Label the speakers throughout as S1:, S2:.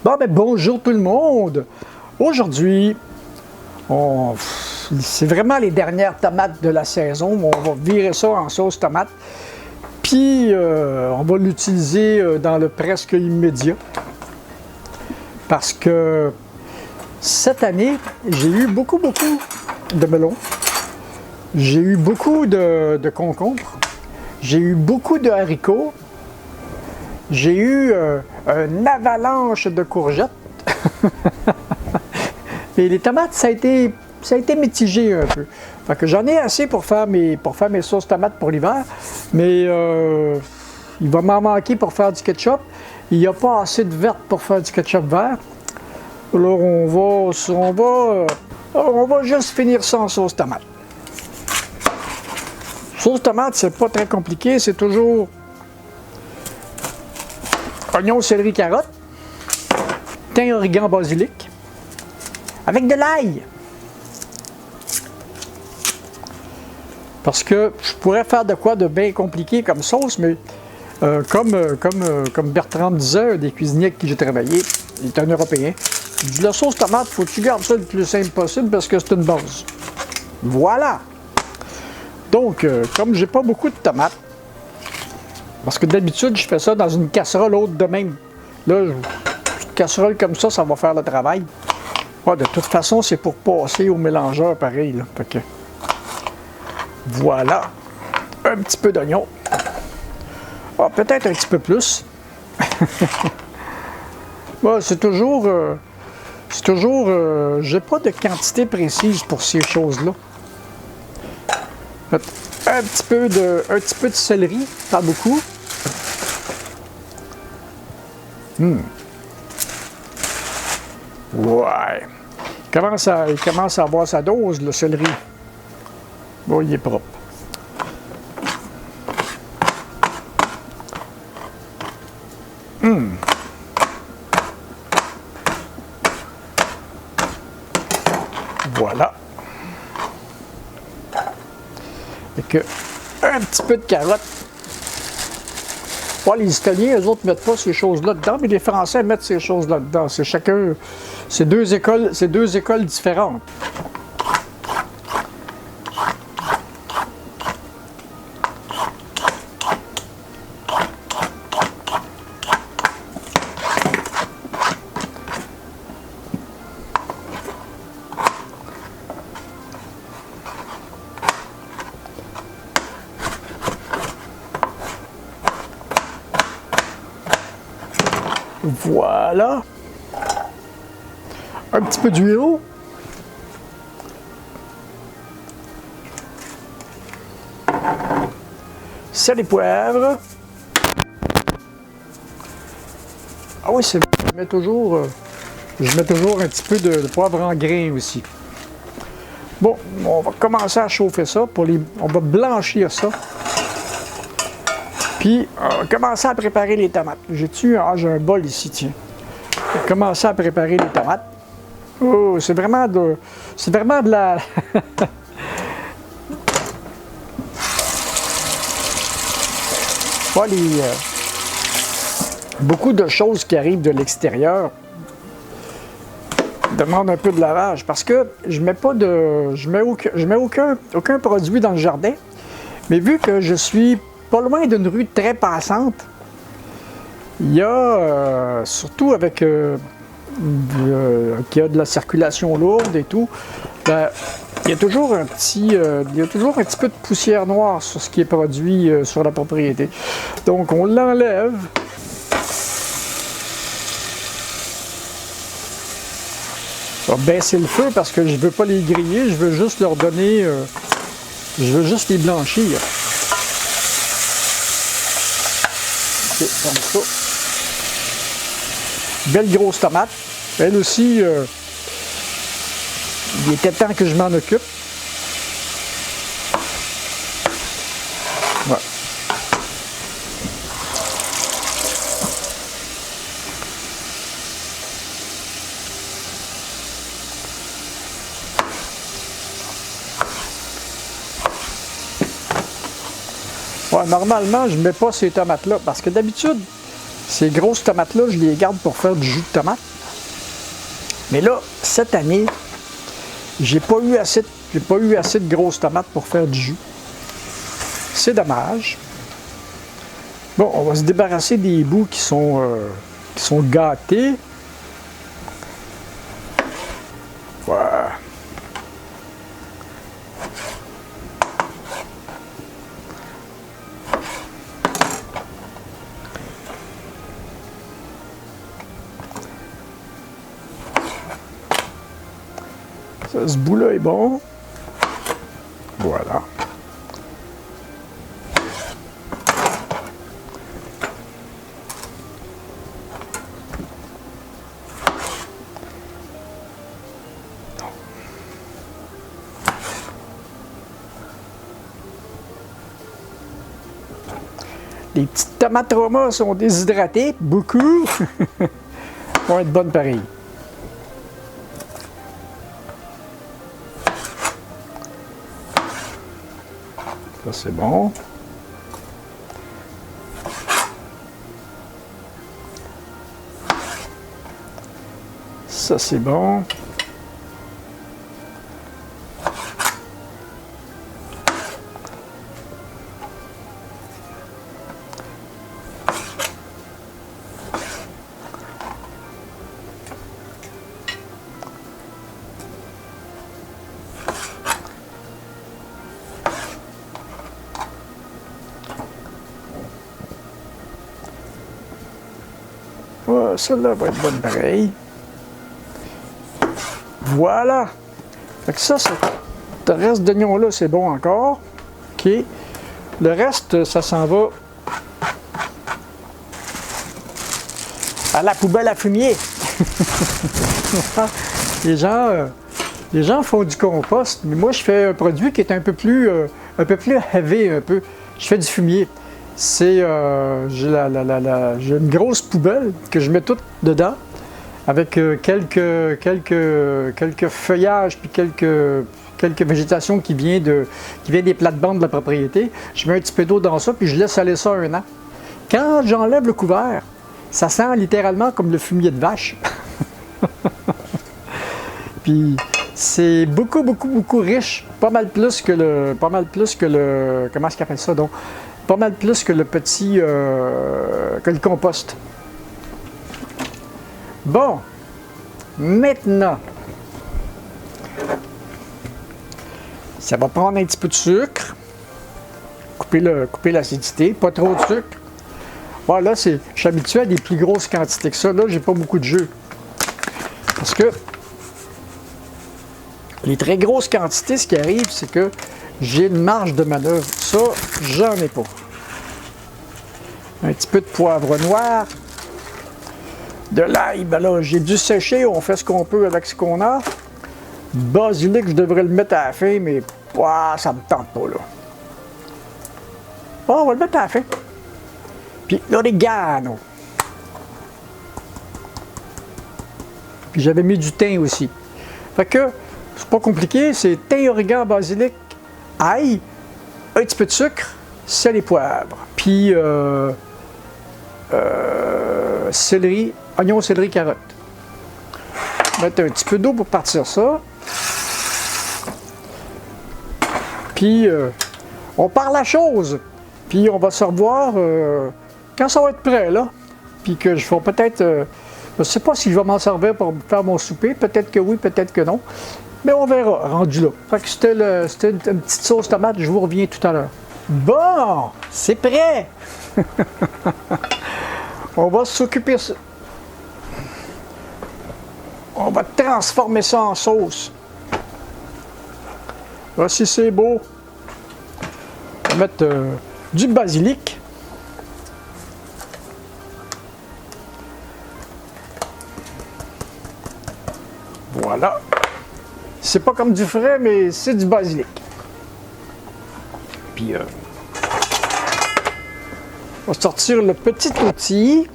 S1: Bon, ben bonjour tout le monde! Aujourd'hui, c'est vraiment les dernières tomates de la saison. On va virer ça en sauce tomate. Puis, on va l'utiliser dans le presque immédiat. Parce que cette année, j'ai eu beaucoup de melons. J'ai eu beaucoup de concombres. J'ai eu beaucoup de haricots. J'ai eu une avalanche de courgettes. Et les tomates, ça a été mitigé un peu. Fait que j'en ai assez pour faire mes sauces tomates pour l'hiver. Mais il va m'en manquer pour faire du ketchup. Il n'y a pas assez de verte pour faire du ketchup vert. Alors on va juste finir ça en sauce tomate. Sauce tomate, c'est pas très compliqué. C'est toujours oignon, céleri, carotte, thym, origan, basilic, avec de l'ail. Parce que je pourrais faire de quoi de bien compliqué comme sauce, mais comme Bertrand me disait, un des cuisiniers avec qui j'ai travaillé, il est un Européen, il dit la sauce tomate, faut que tu gardes ça le plus simple possible parce que c'est une base. Voilà! Donc, comme j'ai pas beaucoup de tomates, parce que d'habitude, je fais ça dans une casserole haute de même. Là, une casserole comme ça, ça va faire le travail. Ouais, de toute façon, c'est pour passer au mélangeur pareil. Là. Fait que, voilà. Un petit peu d'oignon. Ah, peut-être un petit peu plus. Ouais, c'est toujours... j'ai pas de quantité précise pour ces choses-là. Un petit peu de céleri, pas beaucoup. Ouais. Il commence à avoir sa dose, le céleri. Bon, il est propre. Voilà. Et que un petit peu de carotte. Ouais, les Italiens, eux autres, ne mettent pas ces choses-là dedans, mais les Français mettent ces choses-là dedans. C'est deux écoles différentes. Voilà. Un petit peu d'huile. Sel et poivre. Ah oui, c'est je mets toujours un petit peu de poivre en grain aussi. Bon, on va commencer à chauffer ça. On va blanchir ça. Puis, on va commencer à préparer les tomates. J'ai un bol ici, tiens. On va commencer à préparer les tomates. Oh, c'est vraiment de la... Beaucoup de choses qui arrivent de l'extérieur demandent un peu de lavage parce que je mets aucun produit dans le jardin. Mais vu que je suis pas loin d'une rue très passante, il y a, surtout avec qu'il y a de la circulation lourde et tout, ben, il y a toujours un petit peu de poussière noire sur ce qui est produit sur la propriété. Donc on l'enlève. On va baisser le feu parce que je ne veux pas les griller, je veux juste leur donner, je veux juste les blanchir. Okay, comme ça. Belle grosse tomate. Elle aussi, il était temps que je m'en occupe. Voilà. Ouais, normalement, je ne mets pas ces tomates-là parce que d'habitude, ces grosses tomates-là, je les garde pour faire du jus de tomate. Mais là, cette année, j'ai pas eu assez de grosses tomates pour faire du jus. C'est dommage. Bon, on va se débarrasser des bouts qui sont gâtés. Voilà. Ça, ce bout-là est bon. Voilà. Les petites tomates Roma sont déshydratées, beaucoup. Vont être bonnes pareil. Ça, c'est bon. Ça, c'est bon. Ouais, celle-là va être bonne pareil. Voilà. Fait que ça, le reste d'oignon-là, c'est bon encore. OK. Le reste, ça s'en va à la poubelle à fumier. les gens font du compost, mais moi, je fais un produit qui est un peu plus heavy, un peu. Je fais du fumier. J'ai une grosse poubelle que je mets tout dedans, avec quelques feuillages puis quelques végétations qui viennent des plates-bandes de la propriété. Je mets un petit peu d'eau dans ça, puis je laisse aller ça 1 an. Quand j'enlève le couvert, ça sent littéralement comme le fumier de vache. Puis c'est beaucoup riche, pas mal plus que le, comment est-ce qu'on appelle ça donc? Pas mal plus que le petit, que le compost. Bon, maintenant, ça va prendre un petit peu de sucre, couper l'acidité, pas trop de sucre. Voilà, je suis habitué à des plus grosses quantités que ça. Là, j'ai pas beaucoup de jus. Parce que les très grosses quantités, ce qui arrive, c'est que j'ai une marge de manœuvre. Ça, j'en ai pas. Un petit peu de poivre noir. De l'ail, ben là, j'ai dû sécher. On fait ce qu'on peut avec ce qu'on a. Basilic, je devrais le mettre à la fin, mais ouah, ça me tente pas, là. Bon, on va le mettre à la fin. Puis l'orégano. Puis j'avais mis du thym aussi. Fait que, c'est pas compliqué, c'est thym, origan, basilic, ail, un petit peu de sucre, sel et poivre. Puis céleri, oignon, céleri, carotte. Mettre un petit peu d'eau pour partir ça. Puis on part la chose. Puis on va se revoir quand ça va être prêt, là. Puis que je vais peut-être... je ne sais pas si je vais m'en servir pour faire mon souper. Peut-être que oui, peut-être que non. Mais on verra, rendu là. Fait que c'était une petite sauce tomate. Je vous reviens tout à l'heure. Bon, c'est prêt! On va s'occuper... On va transformer ça en sauce. Voici, c'est beau. On va mettre du basilic. Voilà. C'est pas comme du frais, mais c'est du basilic. Puis, on va sortir le petit outil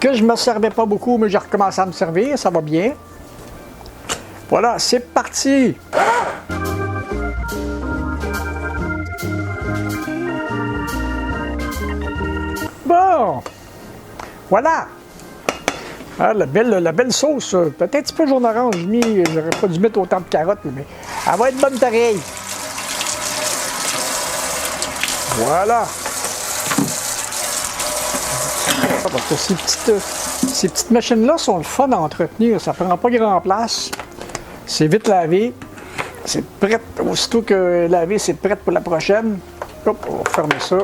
S1: que je ne me servais pas beaucoup, mais j'ai recommencé à me servir, ça va bien. Voilà, c'est parti! Bon! Voilà! Ah, la belle sauce, peut-être un petit peu jaune orange, j'aurais pas dû mettre autant de carottes, mais elle va être bonne pareil. Voilà. Parce que ces petites machines-là sont le fun à entretenir, ça prend pas grand place. C'est vite lavé. C'est prêt. Aussitôt que lavé, c'est prêt pour la prochaine. Hop, on va fermer ça.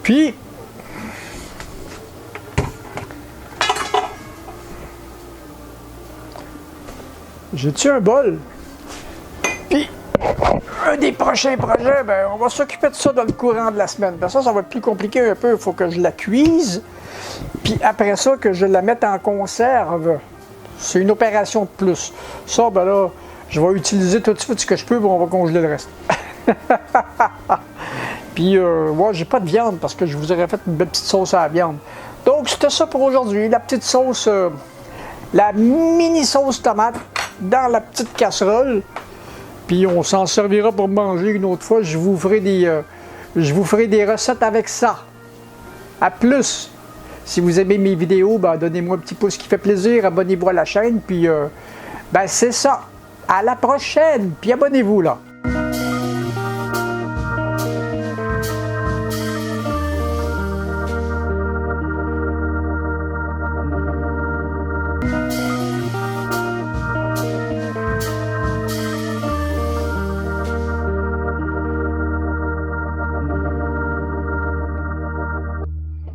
S1: Puis, j'ai-tu un bol? Puis, un des prochains projets, ben, on va s'occuper de ça dans le courant de la semaine. Ben, ça va être plus compliqué un peu. Il faut que je la cuise. Puis après ça, que je la mette en conserve. C'est une opération de plus. Ça, ben là, je vais utiliser tout de suite ce que je peux, puis on va congeler le reste. Puis, moi, j'ai pas de viande parce que je vous aurais fait une belle petite sauce à la viande. Donc, c'était ça pour aujourd'hui. La petite sauce, la mini sauce tomate dans la petite casserole. Puis, on s'en servira pour manger une autre fois. Je vous ferai des recettes avec ça. À plus! Si vous aimez mes vidéos, ben, donnez-moi un petit pouce qui fait plaisir. Abonnez-vous à la chaîne. Puis, ben, c'est ça. À la prochaine! Puis, abonnez-vous, là.